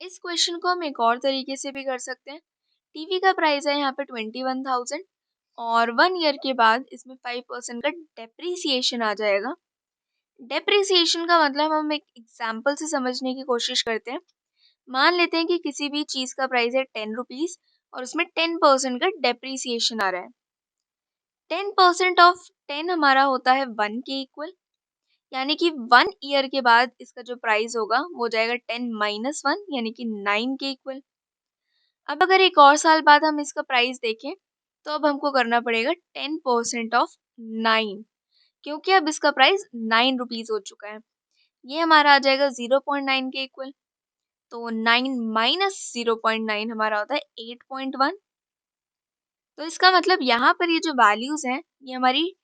इस क्वेश्चन को हम एक और तरीके से भी कर सकते हैं। टीवी का प्राइस है यहाँ पे 21,000 और 1 ईयर के बाद इसमें 5% का डेप्रिसिएशन आ जाएगा। डेप्रिसिएशन का मतलब हम एक एग्जाम्पल से समझने की कोशिश करते हैं। मान लेते हैं कि किसी भी चीज़ का प्राइस है 10 रुपीज़ और उसमें 10% का डेप्रिसिएशन आ रहा है। 10% ऑफ 10 हमारा होता है 1 के इक्वल, यानी कि 1 ईयर के बाद इसका जो प्राइस होगा वो हो जाएगा 10 - 1 यानी कि 9 के इक्वल। अब अगर एक और साल बाद हम इसका प्राइस देखें तो अब हमको करना पड़ेगा 10% ऑफ 9, क्योंकि अब इसका प्राइस 9 रुपीज़ हो चुका है। ये हमारा आ जाएगा 0.9 के इक्वल। तो 9 - 0.9 हमारा होता है 8.1। तो इसका मतलब यहाँ पर ये जो वैल्यूज हैं ये हमारी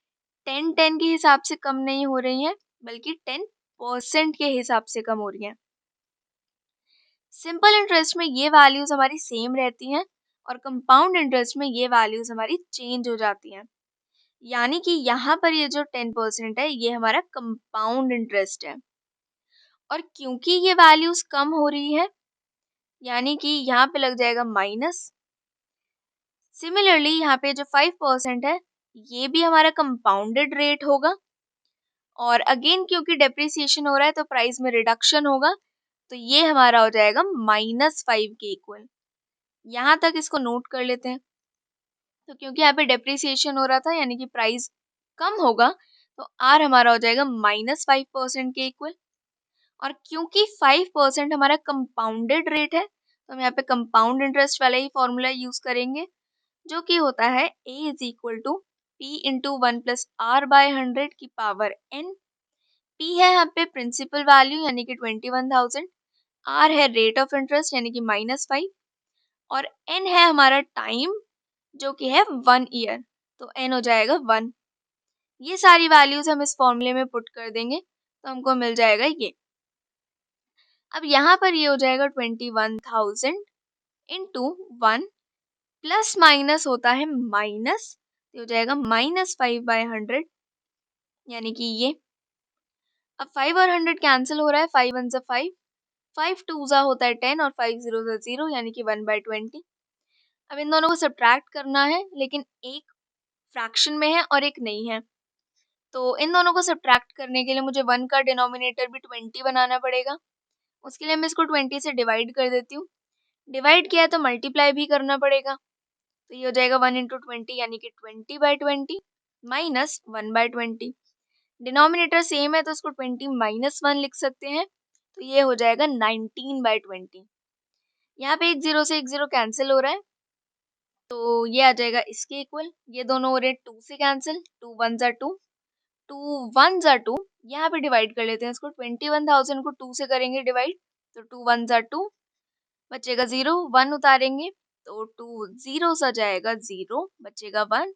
10-10 के हिसाब से कम नहीं हो रही हैं, बल्कि 10% के हिसाब से कम हो रही हैं। सिंपल इंटरेस्ट में ये वैल्यूज हमारी सेम रहती हैं और कंपाउंड इंटरेस्ट में ये वैल्यूज हमारी चेंज हो जाती हैं। यानी कि यहाँ पर ये जो 10% है ये हमारा कंपाउंड इंटरेस्ट है। और क्योंकि ये वैल्यूज कम हो रही है यानी कि यहाँ पे लग जाएगा माइनस। सिमिलरली यहाँ पे जो 5% है ये भी हमारा कंपाउंडेड रेट होगा और अगेन क्योंकि डेप्रिसिएशन हो रहा है तो प्राइस में रिडक्शन होगा, तो ये हमारा हो जाएगा -5 के इक्वल। यहाँ तक इसको नोट कर लेते हैं। तो क्योंकि यहाँ पे डेप्रिसिएशन हो रहा था यानी कि प्राइस कम होगा, तो आर हमारा हो जाएगा -5% के इक्वल। और क्योंकि 5% हमारा कंपाउंडेड रेट है तो हम यहाँ पे कंपाउंड इंटरेस्ट वाला ही फॉर्मूला यूज करेंगे, जो कि होता है A = P × 1 + R/100 की पावर n। P है यहाँ पे प्रिंसिपल वैल्यू यानी कि 21,000, R है रेट ऑफ इंटरेस्ट यानी कि -5 और n है हमारा टाइम जो कि है 1 ईयर, तो n हो जाएगा 1। ये सारी वैल्यूज हम इस फॉर्मूले में पुट कर देंगे तो हमको मिल जाएगा ये। अब यहाँ पर ये हो जाएगा 21,000 इंटू 1 प्लस माइनस होता है माइनस, तो हो जाएगा -5/100 यानी कि ये। अब 5 और 100 कैंसिल हो रहा है, 5 1 = 5, 5 2 होता है 10 और 5 0 0 यानी कि 1/20। अब इन दोनों को सब्ट्रैक्ट करना है, लेकिन एक फ्रैक्शन में है और एक नहीं है, तो इन दोनों को सब्ट्रैक्ट करने के लिए मुझे 1 का डिनोमिनेटर भी 20 बनाना पड़ेगा। उसके लिए मैं इसको 20 से डिवाइड कर देती हूँ। डिवाइड किया है तो मल्टीप्लाई भी करना पड़ेगा, तो ये हो जाएगा 1 × 20 यानी कि 20/20 माइनस 1/20। डिनोमिनेटर सेम है तो इसको 20 - 1 लिख सकते हैं, तो ये हो जाएगा 19/20। यहाँ पे एक 0 से एक 0 कैंसिल हो रहा है, तो ये आ जाएगा इसके इक्वल। ये दोनों हो रहे हैं 2 से कैंसिल, 2 1 = 2, 2 1 = 2। यहाँ पे डिवाइड कर लेते हैं इसको, 21,000 को 2 से करेंगे डिवाइड, तो 2 1 = 2, बचेगा 0, 1 उतारेंगे तो 2 0 सा जाएगा 0, बचेगा 1।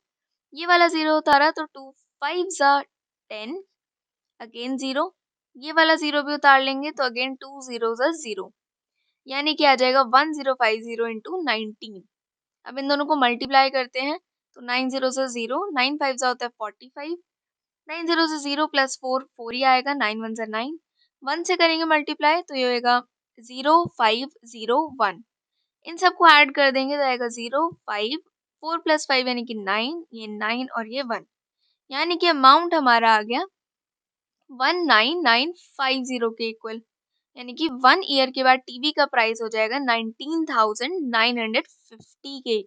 ये वाला 0 उतारा तो 2 5 = 10, अगेन 0। ये वाला 0 भी उतार लेंगे तो अगेन 2 0 = 0, यानी कि आ जाएगा 1050 × 19। अब इन दोनों को मल्टीप्लाई करते हैं तो 9 0 = 0, 9 5 होता है 45, 9 0 से 0 + 4 4 ही आएगा, 9 1 = 9। 1 से करेंगे मल्टीप्लाई तो ये होएगा 0 5 0 1। इन सबको ऐड कर देंगे तो आएगा 0 5 4 + 5 यानी कि 9, ये 9 और ये 1, यानी कि अमाउंट हमारा आ गया 19,950 के इक्वल। यानी कि 1 ईयर के बाद टीवी का प्राइस हो जाएगा 19,950 के।